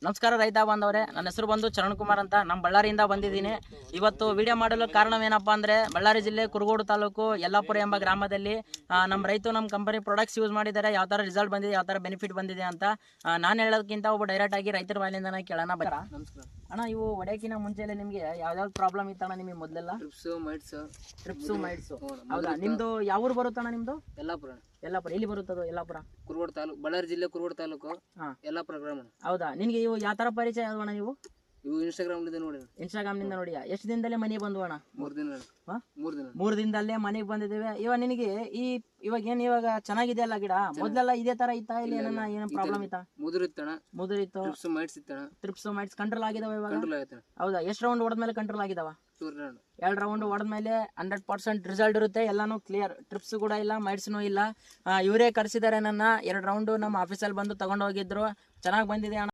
ನಮಸ್ಕಾರ ರೈತ ಬಾಂಧವರೇ, ನನ್ನ ಹೆಸರು ಬಂದು ಚರಣ್ ಕುಮಾರ್ ಅಂತ. ನಮ್ಮ ಬಳ್ಳಾರಿಯಿಂದ ಬಂದಿದ್ದೀನಿ. ಇವತ್ತು ವಿಡಿಯೋ ಮಾಡಲು ಕಾರಣವೇನಪ್ಪ ಅಂದರೆ, ಬಳ್ಳಾರಿ ಜಿಲ್ಲೆ ಕುರುಗೋಡು ತಾಲೂಕು ಯಲ್ಲಾಪುರ ಎಂಬ ಗ್ರಾಮದಲ್ಲಿ ನಮ್ಮ ರೈತರು ನಮ್ಮ ಕಂಪನಿ ಪ್ರಾಡಕ್ಟ್ಸ್ ಯೂಸ್ ಮಾಡಿದ್ದಾರೆ. ಯಾವ ಥರ ರಿಸಲ್ಟ್ ಬಂದಿದೆ, ಯಾವ ಥರ ಬೆನಿಫಿಟ್ ಬಂದಿದೆ ಅಂತ ನಾನು ಹೇಳೋದಕ್ಕಿಂತ ಒಬ್ಬ ಡೈರೆಕ್ಟ್ ಆಗಿ ರೈತರ ಬಾಯಿಂದ ಕೇಳೋಣ. ನಮಸ್ಕಾರ ಅಣ್ಣ, ಇವು ಹೊಡೆಯೋಕ್ಕಿಂತ ಮುಂಚೆಲೆ ನಿಮಗೆ ಯಾವ್ಯಾವ್ದು ಪ್ರಾಬ್ಲಮ್ ಇತ್ತಣ್ಣ? ನಿಮಗೆ ಮೊದಲೆಲ್ಲ ಟ್ರಿಪ್ಸು ಮೈಟ್ಸು. ಹೌದಾ? ನಿಮ್ದು ಯಾವ ಊರು ಬರುತ್ತಣ್ಣ? ನಿಮ್ದು ಯಲ್ಲಾಪುರ. ಯಲ್ಲಾಪುರ ಎಲ್ಲಿ ಬರುತ್ತದು? ಯಲ್ಲಾಪುರ ಕುರುಗೋಡು ತಾಲೂಕು, ಬಳ್ಳಾರಿ ಜಿಲ್ಲೆ ಕುರುಗೋಡು ತಾಲೂಕು, ಯಲ್ಲಾಪುರ ಗ್ರಾಮ. ಹೌದಾ? ನಿನ್ಗೆ ಇವು ಯಾವ ಥರ ಪರಿಚಯ ಆದವಣ್ಣ? ನೀವು ಇವು ಇನ್ಸ್ಟಾಗ್ರಾಮ್ ನೋಡಿ. ಇನ್ಸ್ಟಾಗ್ರಾಮ್ನಿಂದ ನೋಡಿ. ಎಷ್ಟು ದಿನದಲ್ಲೇ ಮನೆಗೆ ಬಂದು ಅಣ್ಣ? 3 ದಿನ. 3 ದಿನದಲ್ಲೇ ಮನೆಗೆ ಬಂದಿದ್ದೇವೆ. ಇವಾಗ ನಿನಗೆ ಇವಾಗ ಚೆನ್ನಾಗಿದೆ ಅಲ್ಲ ಗಿಡ? ಮೊದಲೆಲ್ಲ ಇದೇ ತರ ಇತ್ತಾ? ಇಲ್ಲಿ ಏನ ಪ್ರಾಬ್ಲಮ್ ಇತ್ತಾ? ಮುದುರಿತ್ತು. ಟ್ರಿಪ್ಸ್ ಮೈಟ್ಸ್ ಕಂಟ್ರೋಲ್ ಆಗಿದಾವ ಇವಾಗ? ಹೌದಾ? ಎಷ್ಟು ರೌಂಡ್ ಹೊಡೆದ್ಮೇಲೆ ಕಂಟ್ರೋಲ್ ಆಗಿದಾವ? 2 ರೌಂಡ್ ಹೊಡೆದ್ಮೇಲೆ 100% ರಿಸಲ್ಟ್ ಇರುತ್ತೆ. ಎಲ್ಲಾನು ಕ್ಲಿಯರ್. ಟ್ರಿಪ್ಸ್ ಕೂಡ ಇಲ್ಲ, ಮೈಟ್ಸ್ನು ಇಲ್ಲ. ಇವರೇ ಕರ್ಸಿದ್ದಾರೆ ನನ್ನ. 2 ರೌಂಡ್ ನಮ್ಮ ಆಫೀಸಲ್ಲಿ ಬಂದು ತಗೊಂಡು ಹೋಗಿದ್ರು. ಚೆನ್ನಾಗಿ ಬಂದಿದೆ ಅಣ್ಣ.